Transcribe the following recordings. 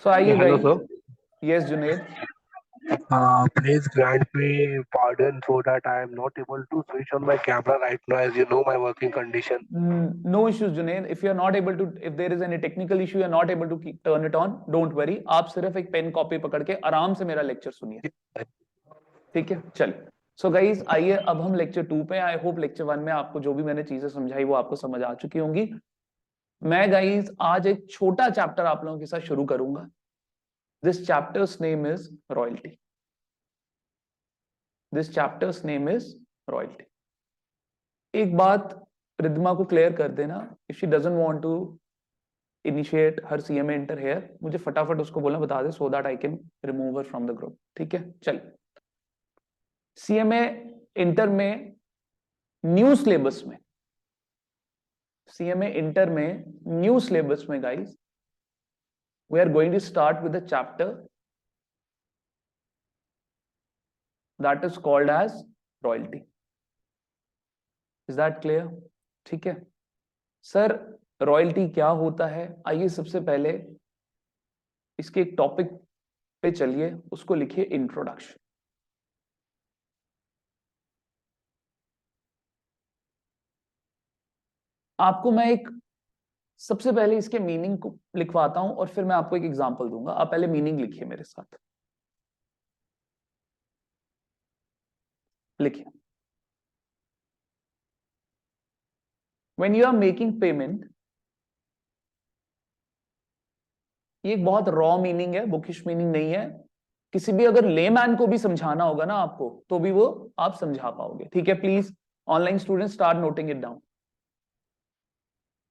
So are you Hello, guys? sir. Yes, Junaid. Please grant me pardon so that I am not able to switch on my camera right now, as you know my working condition. No issues, Junaid. If you're not able to, if there is any technical issue, you're not able to turn it on, don't worry. आप सिर्फ एक pen copy पकड़ के आराम से मेरा lecture सुनिए, ठीक है? चलिए. सो गाइज, आइए अब हम लेक्चर 2 पे. आई होप लेक्चर 1 में आपको जो भी मैंने चीजें समझाई वो आपको समझ आ चुकी होंगी. मैं गाइज आज एक छोटा चैप्टर आप लोगों के साथ शुरू करूंगा. This chapter's name is royalty. This chapter's name is royalty. एक बात रिद्धिमा को क्लियर कर देना, if she doesn't want to initiate her CMA inter here, मुझे फटाफट उसको बोलना बता दे, so that I can remove her from the group. ठीक है? चलिए. सीएमए इंटर में न्यू सिलेबस में, सीएमए इंटर में न्यू सिलेबस में guys, we are going to start with the chapter that is called as royalty. Is that clear? ठीक है sir. Royalty क्या होता है? आइए सबसे पहले इसके एक टॉपिक पे चलिए, उसको लिखिए इंट्रोडक्शन. आपको मैं एक सबसे पहले इसके मीनिंग को लिखवाता हूं और फिर मैं आपको एक एग्जांपल दूंगा. आप पहले मीनिंग लिखिए मेरे साथ. लिखिए. When you are making payment, ये एक बहुत रॉ मीनिंग है, बुकिश मीनिंग नहीं है. किसी भी अगर लेमैन को भी समझाना होगा ना आपको, तो भी वो आप समझा पाओगे. ठीक है? Please online student start noting it down.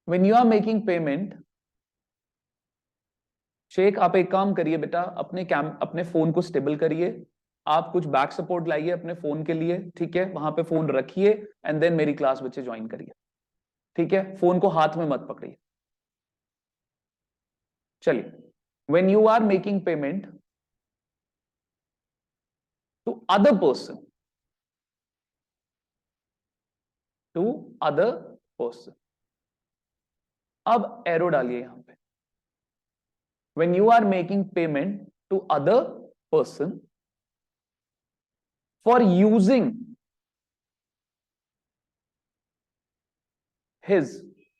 When you are making payment, Sheikh आप एक काम करिए बेटा, अपने फोन को स्टेबल करिए. आप कुछ बैक सपोर्ट लाइए अपने फोन के लिए. ठीक है? वहां पे फोन रखिए एंड देन मेरी क्लास बच्चे ज्वाइन करिए. ठीक है? फोन को हाथ में मत पकड़िए. चलिए. When you are making payment to other person, to other person, अब एरो डालिए यहां पे. When you are making payment to other person for using his,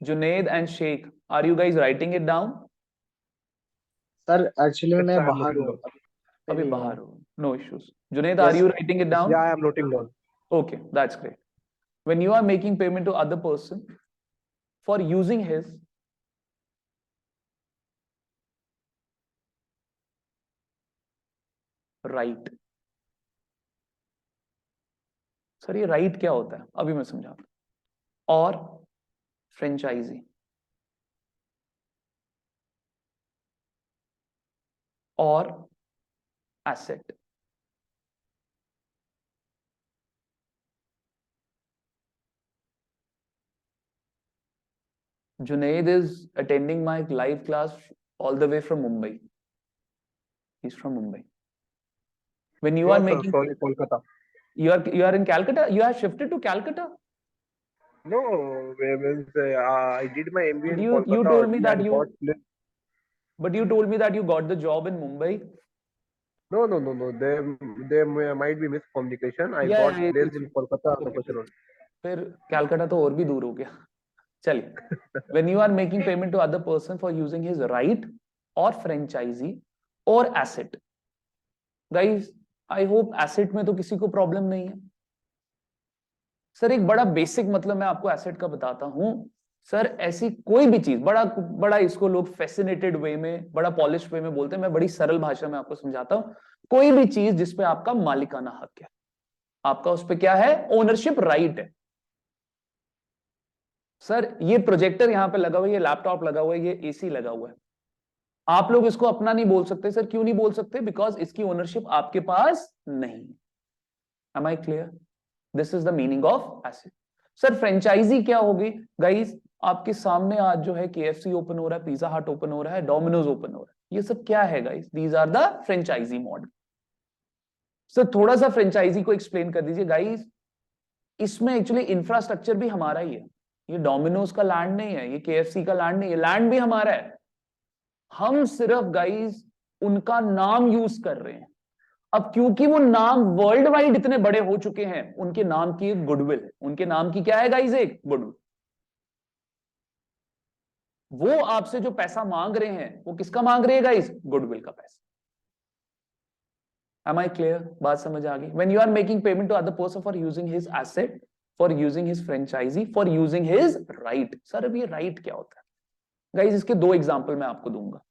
Junaid and Sheikh, are you guys writing it down? Sir actually Yes, मैं I am बाहर noting हूँ, down. अभी अभी नहीं बाहर हूँ. हो. No issues. Junaid, are yes you sir. writing it Yes, down? yeah, I am noting down. Okay, that's great. When you are making payment to other person for using his right. Sir ये right क्या होता है अभी मैं समझाता हूं. और franchisee, और asset. Junaid is attending my live class all the way from Mumbai. He's from Mumbai. When you are No, sir, making, sorry, Kolkata. you are in Calcutta. You have shifted to Calcutta. No, means I did my MBA But in you Kolkata told me only that and got you but you told me that you got the job in Mumbai. no, no, no, no. Might be miscommunication. I Yeah, got yeah, placed it's in Kolkata okay. location only. फिर कैलकाटा तो और भी दूर हो गया. चलिए. When you are making payment to other person for using his right or franchisee or asset. Guys, I hope asset में तो किसी को प्रॉब्लम नहीं है. सर एक बड़ा बेसिक मतलब मैं आपको एसेट का बताता हूं. सर ऐसी कोई भी चीज, बड़ा बड़ा इसको लोग फैसिनेटेड वे में, बड़ा पॉलिश वे में बोलते हैं, मैं बड़ी सरल भाषा में आपको समझाता हूं. कोई भी चीज जिसपे आपका मालिकाना हक है, आपका उस पर क्या है? ओनरशिप राइट है. सर ये प्रोजेक्टर यहां पे लगा हुआ है, ये लैपटॉप लगा हुआ है, ये एसी लगा हुआ है. आप लोग इसको अपना नहीं बोल सकते. सर क्यों नहीं बोल सकते? बिकॉज इसकी ओनरशिप आपके पास नहीं. Am I clear? This is the meaning of asset. Sir franchisee क्या होगी? गाइस आपके सामने आज जो है केएफसी ओपन हो रहा है, पिज्जा हट ओपन हो रहा है, डोमिनोज ओपन हो रहा है. ये सब क्या है guys? These are the franchisee model. Sir थोड़ा सा फ्रेंचाइजी को एक्सप्लेन कर दीजिए गाइस. इसमें एक्चुअली इंफ्रास्ट्रक्चर भी हमारा ही है. ये डोमिनोज का लैंड नहीं है, ये केएफसी का लैंड नहीं है, लैंड भी हमारा है. हम सिर्फ गाइस उनका नाम यूज कर रहे हैं। अब क्योंकि वो नाम वर्ल्ड वाइड इतने बड़े हो चुके हैं, उनके नाम की एक गुडविल है। उनके नाम की क्या है गाइस? एक गुडविल। वो आपसे जो पैसा मांग रहे हैं वो किसका मांग रहे हैं गाइस? गुडविल का पैसा। Am I clear? बात समझ आ गई? When you are making payment to other person for using his asset, for using his franchisee, for using his right. Sir अब ये right क्या होता है? गाइस इसके दो एग्जांपल मैं आपको दूंगा।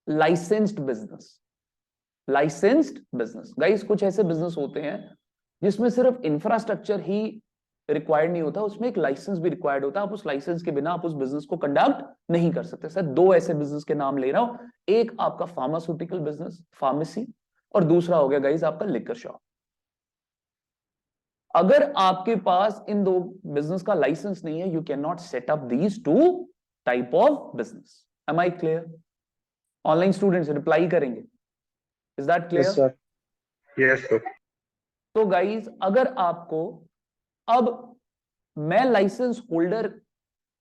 Licensed business, licensed business. Guys कुछ ऐसे बिजनेस होते हैं जिसमें सिर्फ इंफ्रास्ट्रक्चर ही रिक्वायर्ड नहीं होता, उसमें एक लाइसेंस भी रिक्वायर्ड होता है। आप उस लाइसेंस के बिना आप उस बिजनेस को कंडक्ट नहीं कर सकते। सर दो ऐसे बिजनेस के नाम ले रहा हूं, एक आपका फार्मास्यूटिकल बिजनेस, फार्मेसी, और दूसरा हो गया गाइस आपका लिकर शॉप। अगर आपके पास इन दो बिजनेस का लाइसेंस नहीं है, you can not set up these two type of business. Am I clear? Online students reply करेंगे। Is that Yes, clear? sir. Yes, sir. तो गाइस अगर आपको, अब मैं लाइसेंस होल्डर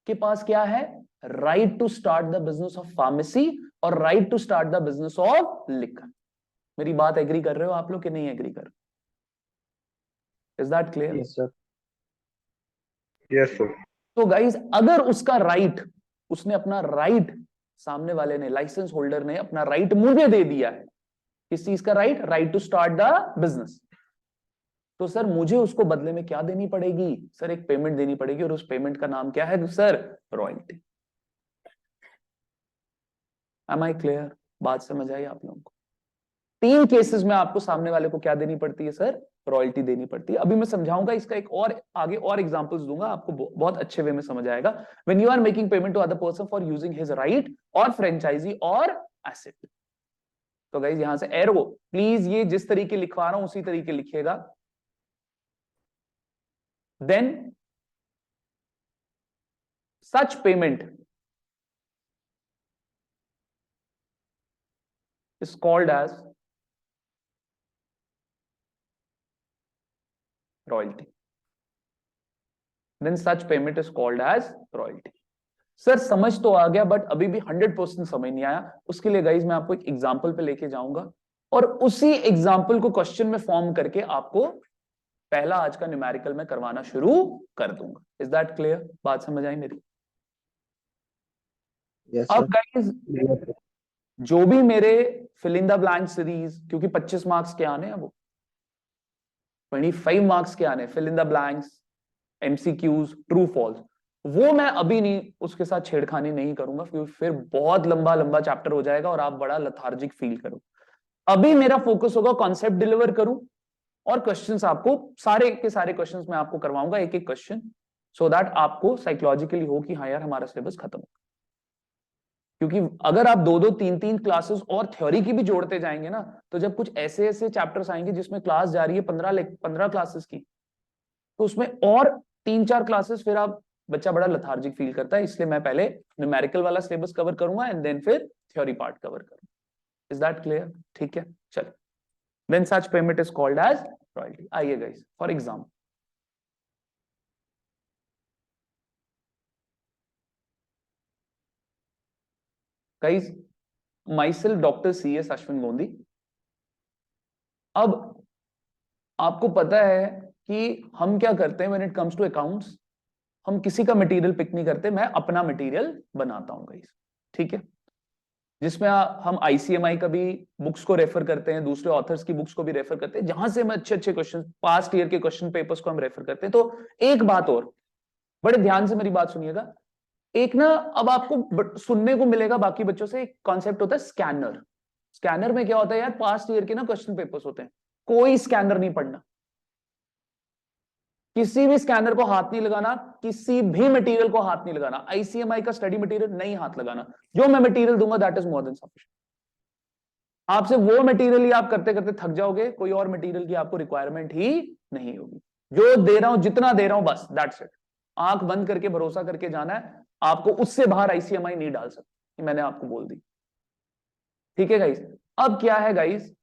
के पास क्या है? Right to start the business of pharmacy और right to start the business of liquor. मेरी बात एग्री कर रहे हो आप लोग कि नहीं एग्री कर रहे? Is that clear? Yes, sir. Yes, sir. तो गाइज अगर उसका राइट, उसने अपना राइट, सामने वाले ने, लाइसेंस होल्डर ने अपना राइट मुझे दे दिया है, किस चीज का right? Right to start the business. तो सर मुझे उसको बदले में क्या देनी पड़ेगी? सर एक पेमेंट देनी पड़ेगी, और उस पेमेंट का नाम क्या है sir? Royalty. Am I clear? बात समझ आई आप लोगों को? तीन केसेस में आपको सामने वाले को क्या देनी पड़ती है सर? रॉयल्टी देनी पड़ती है। अभी मैं समझाऊंगा इसका, एक और आगे और एग्जांपल्स दूंगा, आपको बहुत अच्छे वे में समझ आएगा। When you are making payment to other person for using his right और फ्रेंचाइजी और एसेट। तो गाइस यहां से एरो, प्लीज ये जिस तरीके लिखवा रहा हूं उसी तरीके लिखिएगा। Then such payment is called as royalty. Then such payment is called as royalty. Sir समझ तो आ गया, बट अभी भी 100% समझ नहीं आया। उसके लिए गाइज मैं आपको एक एग्जांपल पे लेके जाऊंगा, और उसी एग्जांपल को क्वेश्चन में फॉर्म करके आपको पहला आज का न्यूमेरिकल में करवाना शुरू कर दूंगा। Is that clear? बात समझ आई मेरी? Yes, अब sir. Guys Yes, sir. जो भी मेरे fill in the blank series, क्योंकि 25 मार्क्स के आने हैं, वो 25 मार्क्स के आने, fill in the blanks, MCQs, true false, वो मैं अभी नहीं, उसके साथ छेड़खानी नहीं करूंगा, क्योंकि फिर बहुत लंबा लंबा चैप्टर हो जाएगा और आप बड़ा लथार्जिक फील करो। अभी मेरा फोकस होगा कॉन्सेप्ट डिलीवर करूं, और क्वेश्चंस आपको सारे के सारे क्वेश्चंस मैं आपको करवाऊंगा, एक एक क्वेश्चन, सो दैट आपको साइकोलॉजिकली हो कि हाँ यार हमारा सिलेबस खत्म हो। क्योंकि अगर आप दो दो तीन तीन क्लासेस और थ्योरी की भी जोड़ते जाएंगे ना, तो जब कुछ ऐसे ऐसे चैप्टर्स आएंगे जिसमें क्लास जा रही है 15 क्लासेस की, तो उसमें और 3-4 क्लासेस फिर आप, बच्चा बड़ा लथार्जिक फील करता है। इसलिए मैं पहले न्यूमेरिकल वाला सिलेबस कवर करूंगा एंड देन फिर थ्योरी पार्ट कवर करूंगा। Is that clear? ठीक है, चलो। Then such payment is called as royalty. आइए guys, for example, guys myself doctor CS Ashwin Gondi. अब आपको पता है कि हम क्या करते हैं when it comes to accounts, हम किसी का मटेरियल पिक नहीं करते, मैं अपना मटेरियल बनाता हूं गाइस, ठीक है? जिसमें हम ICMI का भी बुक्स को रेफर करते हैं, दूसरे ऑथर्स की बुक्स को भी रेफर करते हैं, जहां से हम अच्छे अच्छे क्वेश्चन, पास्ट ईयर के क्वेश्चन पेपर्स को हम रेफर करते हैं। तो एक बात और, बड़े ध्यान से मेरी बात सुनिएगा, एक ना अब आपको सुनने को मिलेगा बाकी बच्चों से, एक कॉन्सेप्ट होता है स्कैनर। स्कैनर में क्या होता है यार? पास्ट ईयर के ना क्वेश्चन पेपर्स होते हैं, कोई स्कैनर नहीं पढ़ना, किसी भी स्कैनर को हाथ नहीं लगाना, किसी भी मटेरियल को हाथ नहीं लगाना, ICMI का स्टडी मटेरियल नहीं हाथ लगाना। जो मैं मटेरियल दूंगा that is more than sufficient. आपसे वो मटेरियल ही आप करते करते थक जाओगे, कोई और मटेरियल की आपको रिक्वायरमेंट ही नहीं होगी। जो दे रहा हूं, जितना दे रहा हूं, बस दैट्स इट। आंख बंद करके भरोसा करके जाना है, आपको उससे बाहर ICMI नहीं डाल सकती, मैंने आपको बोल दी, ठीक है गाइस? अब क्या है गाइस,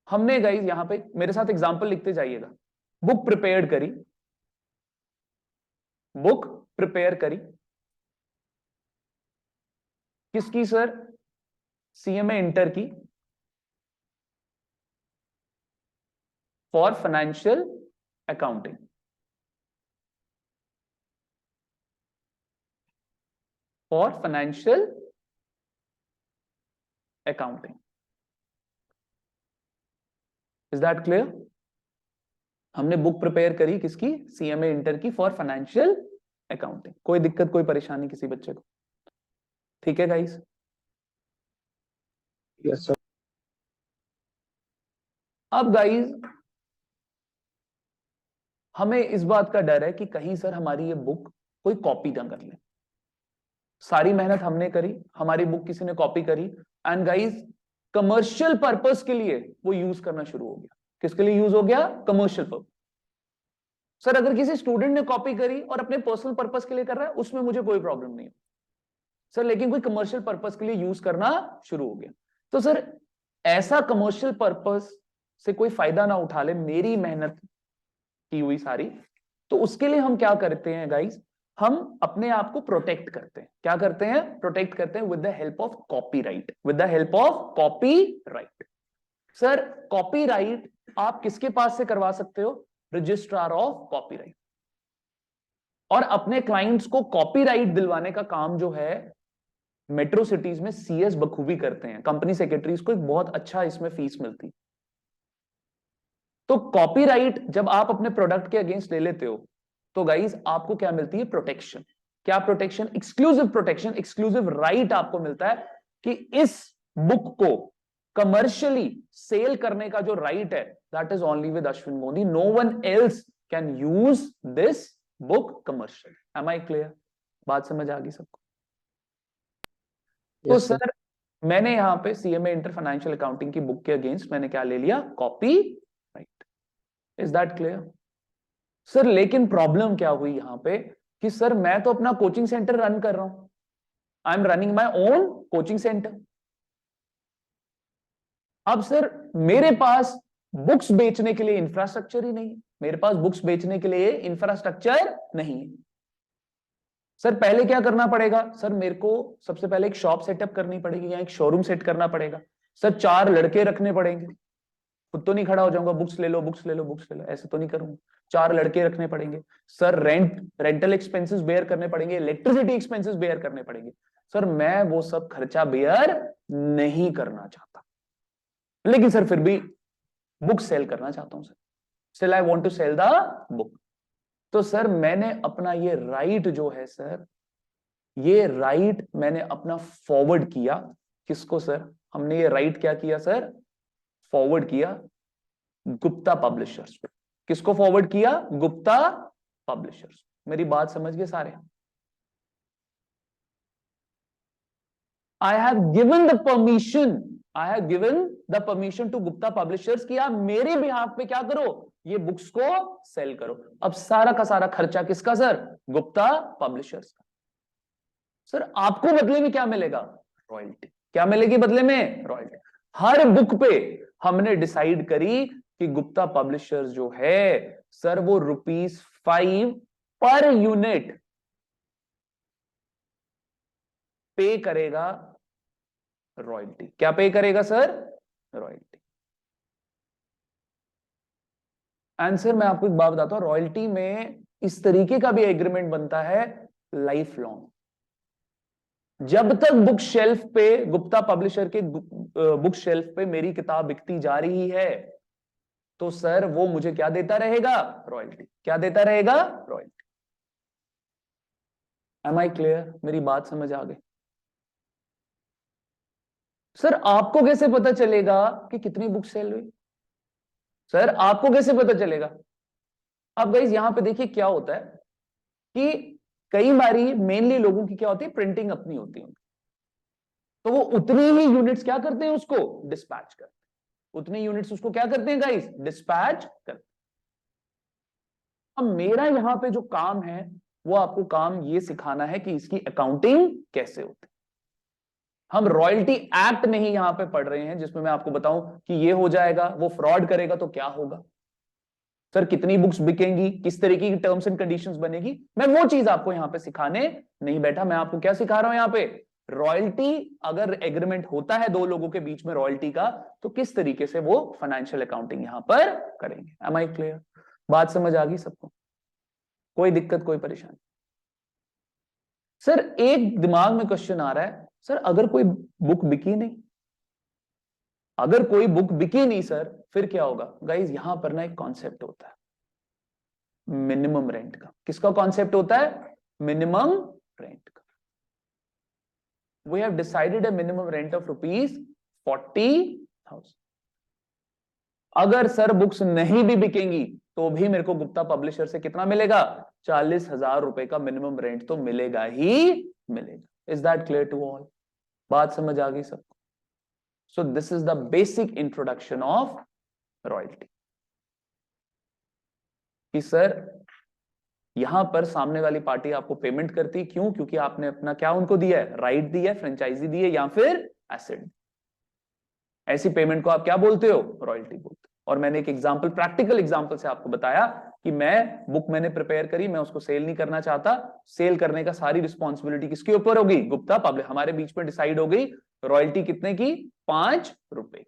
हमने गाइस यहां पे, मेरे साथ एग्जांपल लिखते जाइएगा, बुक प्रिपेयर करी, बुक प्रिपेयर करी, किसकी सर? CMA इंटर की for financial accounting. For financial accounting. Is that clear? हमने बुक प्रिपेयर करी किसकी? CMA इंटर की फॉर फाइनेंशियल अकाउंटिंग। कोई दिक्कत, कोई परेशानी किसी बच्चे को? ठीक है गाइस? Yes sir. अब गाइस हमें इस बात का डर है कि कहीं सर हमारी ये बुक कोई कॉपी ना कर ले। सारी मेहनत हमने करी, हमारी बुक किसी ने कॉपी करी, एंड गाइस कमर्शियल पर्पस के लिए वो यूज करना शुरू हो गया। किसके लिए यूज हो गया? Commercial purpose. सर अगर किसी स्टूडेंट ने कॉपी करी और अपने पर्सनल पर्पस के लिए कर रहा है, उसमें मुझे कोई प्रॉब्लम नहीं है सर, लेकिन कोई कमर्शियल पर्पस के लिए यूज करना शुरू हो गया, तो सर ऐसा कमर्शियल पर्पस से कोई फायदा ना उठा ले मेरी मेहनत की हुई सारी, तो उसके लिए हम क्या करते हैं गाइस? हम अपने आप को प्रोटेक्ट करते हैं। क्या करते हैं? प्रोटेक्ट करते हैं with the help of copyright. With the help of copyright. Sir copyright आप किसके पास से करवा सकते हो? Registrar of copyright. और अपने क्लाइंट्स को कॉपीराइट दिलवाने का काम जो है मेट्रो सिटीज में CS बखूबी करते हैं। कंपनी सेक्रेटरीज को एक बहुत अच्छा इसमें फीस मिलती। तो कॉपीराइट जब आप अपने प्रोडक्ट के अगेंस्ट ले लेते हो तो गाइस आपको क्या मिलती है? प्रोटेक्शन। क्या protection? Exclusive protection, exclusive right आपको मिलता है कि इस बुक को कमर्शियली सेल करने का जो राइट है that is only with Ashwin Modi. No one else can use this book commercial. Am I clear? बात समझ आ गई सबको? तो यस सर। सर मैंने यहां पे CMA इंटर फाइनेंशियल अकाउंटिंग की बुक के अगेंस्ट मैंने क्या ले लिया? Copy right. Is that clear? Sir लेकिन प्रॉब्लम क्या हुई यहां पे कि सर मैं तो अपना कोचिंग सेंटर रन कर रहा हूं। I am running my own coaching centre. अब सर मेरे पास बुक्स बेचने के लिए इंफ्रास्ट्रक्चर ही नहीं है। मेरे पास बुक्स बेचने के लिए इंफ्रास्ट्रक्चर नहीं है। सर पहले क्या करना पड़ेगा? सर मेरे को सबसे पहले एक शॉप सेटअप करनी पड़ेगी या एक शोरूम सेट करना पड़ेगा। सर 4 लड़के रखने पड़ेंगे। खुद तो नहीं खड़ा हो जाऊंगा बुक्स ले लो बुक्स ले लो बुक्स ले लो, ऐसे तो नहीं करूंगा। 4 लड़के रखने पड़ेंगे। सर रेंटल एक्सपेंसेस बेयर करने पड़ेंगे, इलेक्ट्रिसिटी एक्सपेंसेस बेयर करने पड़ेंगे। सर मैं वो सब खर्चा बेयर नहीं करना चाहता, लेकिन सर फिर भी बुक सेल करना चाहता हूं sir. Still I want to sell the book. तो सर मैंने अपना ये राइट जो है सर, ये राइट मैंने अपना फॉरवर्ड किया। किसको सर? हमने ये राइट क्या किया सर? फॉरवर्ड किया गुप्ता पब्लिशर्स पे। किसको फॉरवर्ड किया? गुप्ता पब्लिशर्स। मेरी बात समझ गए सारे? I have given the permission, I have given the permission to Gupta publishers कि आप मेरे बिहाफ पे क्या करो? ये बुक्स को सेल करो। अब सारा का सारा खर्चा किसका सर? गुप्ता पब्लिशर्स का। सर आपको बदले में क्या मिलेगा? रॉयल्टी। क्या मिलेगी बदले में? रॉयल्टी। हर बुक पे हमने डिसाइड करी कि गुप्ता पब्लिशर्स जो है सर वो ₹5 पर यूनिट पे करेगा रॉयल्टी। क्या पे करेगा सर? रॉयल्टी। आंसर मैं आपको एक बात बताता हूं, रॉयल्टी में इस तरीके का भी एग्रीमेंट बनता है लाइफ लॉन्ग। जब तक बुक शेल्फ पे, गुप्ता पब्लिशर के बुक शेल्फ पे मेरी किताब बिकती जा रही है तो सर वो मुझे क्या देता रहेगा? रॉयल्टी। क्या देता रहेगा? रॉयल्टी। Am I clear? मेरी बात समझ आ गई? सर आपको कैसे पता चलेगा कि कितनी बुक सेल हुई? सर आपको कैसे पता चलेगा? अब गाइस यहां पे देखिए क्या होता है कि कई बारी मेनली लोगों की क्या होती है? प्रिंटिंग अपनी होती है, तो वो उतनी ही यूनिट्स क्या करते हैं? उसको डिस्पैच करते हैं। उतनी यूनिट्स उसको क्या करते हैं गाइस? डिस्पैच करते हैं। अब मेरा यहां पे जो काम है वो आपको काम ये सिखाना है कि इसकी अकाउंटिंग कैसे होती है। हम रॉयल्टी एक्ट नहीं यहां पे पढ़ रहे हैं जिसमें मैं आपको बताऊं कि ये हो जाएगा, वो फ्रॉड करेगा तो क्या होगा, सर कितनी बुक्स बिकेंगी, किस तरीके की टर्म्स एंड कंडीशंस बनेगी। मैं वो चीज आपको यहां पे सिखाने नहीं बैठा। मैं आपको क्या सिखा रहा हूं यहां पे? रॉयल्टी अगर एग्रीमेंट होता है दो लोगों के बीच में रॉयल्टी का, तो किस तरीके से वो फाइनेंशियल अकाउंटिंग यहां पर करेंगे। Am I clear? बात समझ आ गई सबको? कोई दिक्कत, कोई परेशानी? सर एक दिमाग में क्वेश्चन आ रहा है, सर अगर कोई बुक बिकी नहीं, अगर कोई बुक बिकी नहीं सर, फिर क्या होगा? गाइज यहां पर ना एक कॉन्सेप्ट होता है मिनिमम रेंट का। किसका कॉन्सेप्ट होता है? मिनिमम रेंट का। We have decided a minimum rent of ₹40,000। अगर सर बुक्स नहीं भी बिकेंगी तो भी मेरे को गुप्ता पब्लिशर से कितना मिलेगा? 40,000 रुपए का मिनिमम रेंट तो मिलेगा ही मिलेगा। Is that clear to all? बात समझ आ गई सबको? So this is the basic introduction of royalty कि सर यहां पर सामने वाली पार्टी आपको पेमेंट करती, क्यों? क्योंकि आपने अपना क्या उनको दिया है? राइट दिया है, फ्रेंचाइजी दी है या फिर एसेट। ऐसी पेमेंट को आप क्या बोलते हो? रॉयल्टी बोलते हो। और मैंने एक एग्जांपल, प्रैक्टिकल एग्जांपल से आपको बताया कि मैं बुक मैंने प्रिपेयर करी, मैं उसको सेल नहीं करना चाहता, सेल करने का सारी रिस्पॉन्सिबिलिटी किसके ऊपर होगी? गुप्ता पब्लिक। हमारे बीच में डिसाइड हो गई रॉयल्टी कितने की? ₹5।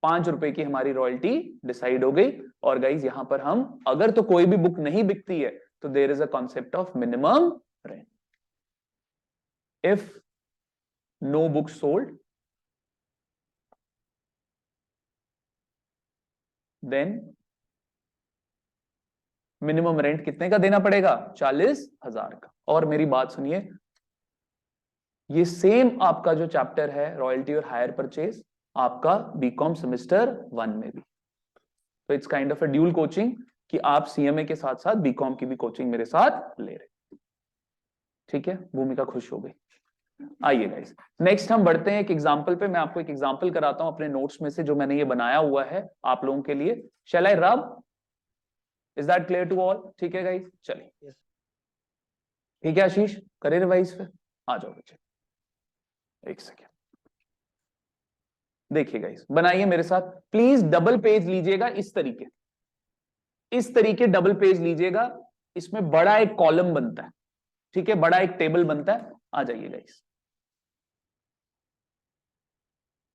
₹5 की हमारी रॉयल्टी डिसाइड हो गई। और गाइज यहां पर हम अगर तो कोई भी बुक नहीं बिकती है तो there is a concept of minimum rent. If no book sold then minimum rent कितने का देना पड़ेगा? 40,000 का। और मेरी बात सुनिए, ये सेम आपका जो चैप्टर है रॉयल्टी और हायर परचेज आपका बीकॉम सेमेस्टर 1 में भी। तो it's kind of a dual coaching कि आप सीएमए के साथ साथ बीकॉम की भी कोचिंग मेरे साथ ले रहे। ठीक है, भूमिका खुश हो गई। आइए गाइस, नेक्स्ट हम बढ़ते हैं एक एग्जांपल पे। मैं आपको एक एग्जांपल कराता हूं अपने नोट्स में से जो मैंने ये बनाया हुआ है आप लोगों के लिए। Shall I rub? Is that clear to all? ठीक है गाइस, चलिए। ठीक है आशीष, करे रिवाइज फिर। आ जाओ बच्चे, एक सेकेंड। देखिए गाइस, बनाइए मेरे साथ प्लीज। डबल पेज लीजिएगा इस तरीके, इस तरीके डबल पेज लीजिएगा। इसमें बड़ा एक कॉलम बनता है, ठीक है, बड़ा एक टेबल बनता है। आ जाइए गाइस।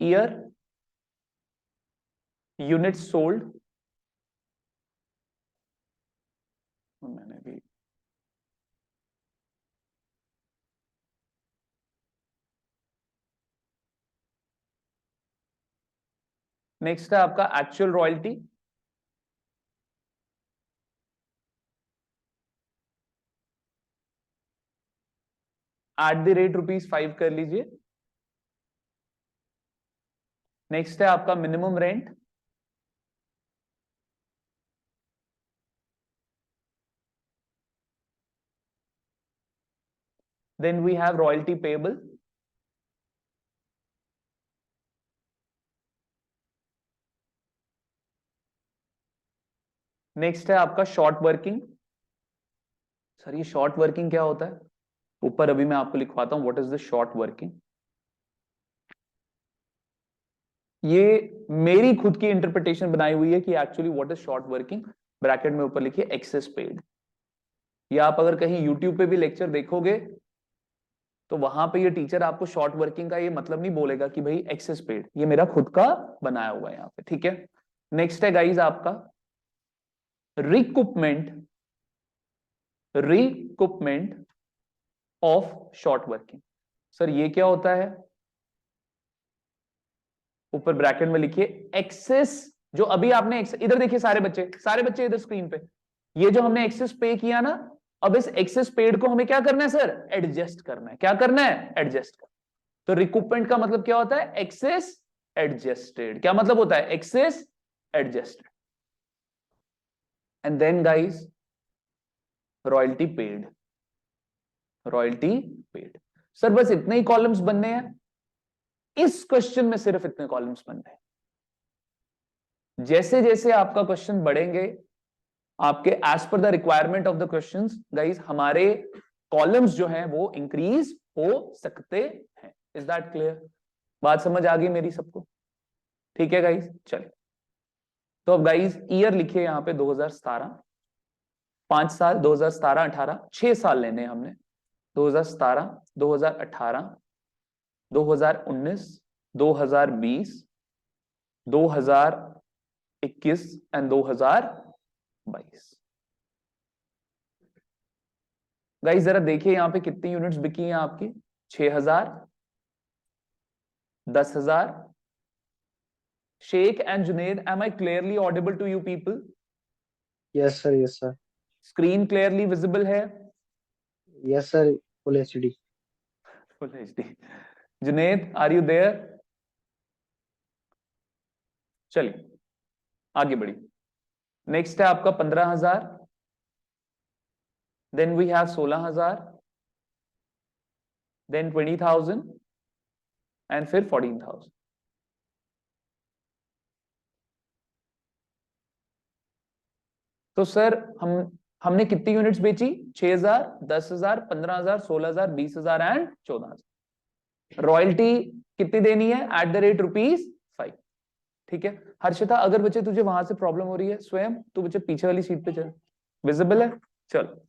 ईयर, यूनिट सोल्ड, मैंने भी नेक्स्ट है आपका एक्चुअल रॉयल्टी, @5 कर लीजिए। नेक्स्ट है आपका minimum rent, then we have royalty payable, next है आपका शॉर्ट वर्किंग। सर ये शॉर्ट वर्किंग क्या होता है? ऊपर अभी मैं आपको लिखवाता हूं what is the short working. ये मेरी खुद की इंटरप्रिटेशन बनाई हुई है कि actually what is short working. Bracket में ऊपर लिखिए एक्सेस पेड। या आप अगर कहीं यूट्यूब पे भी लेक्चर देखोगे तो वहां पे ये टीचर आपको शॉर्ट वर्किंग का ये मतलब नहीं बोलेगा कि भाई एक्सेस पेड, ये मेरा खुद का बनाया हुआ है यहाँ पे। ठीक है, नेक्स्ट है गाइज आपका रिकुपमेंट, रिकुपमेंट ऑफ शॉर्ट वर्किंग। सर ये क्या होता है? ऊपर ब्रैकेट में लिखिए एक्सेस, जो अभी आपने इधर देखिए सारे बच्चे इधर स्क्रीन पे, ये जो हमने एक्सेस पे किया ना, अब इस एक्सेस पेड को हमें क्या करना है सर? एडजस्ट करना है। क्या करना है? एडजस्ट करना। तो रिकूपमेंट का मतलब क्या होता है? Excess adjusted. क्या मतलब होता है? Excess adjusted. And then guys royalty paid, royalty paid. Sir बस इतने ही कॉलम्स बनने हैं? इस क्वेश्चन में सिर्फ इतने कॉलम्स बन रहे हैं। जैसे जैसे आपका क्वेश्चन बढ़ेंगे आपके as per the requirement of the questions guys, हमारे कॉलम्स जो हैं वो इंक्रीज हो सकते हैं। Is that clear? बात समझ आ गई मेरी सबको? ठीक है गाइस, चलिए। तो अब गाइस ईयर लिखिए यहां पे 2017, 5 साल, 2017-18, 6 साल लेने हमने। 2017, 2018, 2019, 2020, 2021 एंड 2022। गाइस जरा देखिए यहाँ पे कितनी यूनिट्स बिकी हैं आपकी। 6000, 10,000। Sheikh and Junaid, am I clearly audible to you people? Yes, sir. Yes, sir. Screen clearly visible है? Yes, sir. Full HD. Full HD. Junaid, are you there? चलिए आगे बढ़िए। नेक्स्ट है आपका 15,000, then we have 16,000, then 20,000 and फिर 14,000। तो sir हमने कितनी यूनिट्स बेची? 6,000, 10,000, 15,000, 16,000, 20,000 एंड 14,000। रॉयल्टी कितनी देनी है? At the rate ₹5। ठीक है हर्षिता, अगर बच्चे तुझे वहां से प्रॉब्लम हो रही है स्वयं, तू बच्चे पीछे वाली सीट पे चल, विजिबल है। चलो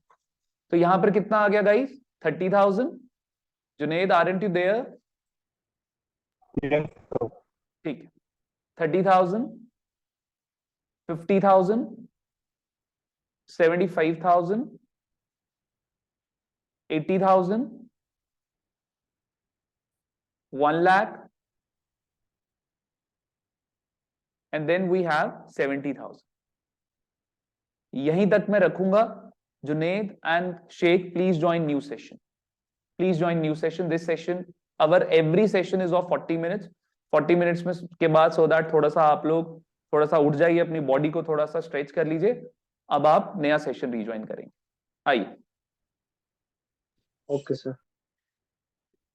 तो यहां पर कितना आ गया guys? 30,000। Junaid, aren't you there? ठीक है 30,000, 50,000, 75,000, 80,000, 1 lakh, and then we have 70,000। यहीं तक मैं रखूंगा। Junaid and Sheikh, please join new session, please join new session. This session, our every session is of 40 minutes. 40 minutes में के बाद सो दैट थोड़ा सा आप लोग थोड़ा सा उठ जाइए, अपनी बॉडी को थोड़ा सा स्ट्रेच कर लीजिए। अब आप नया सेशन रिज्वाइन करेंगे। आइए। Okay, sir.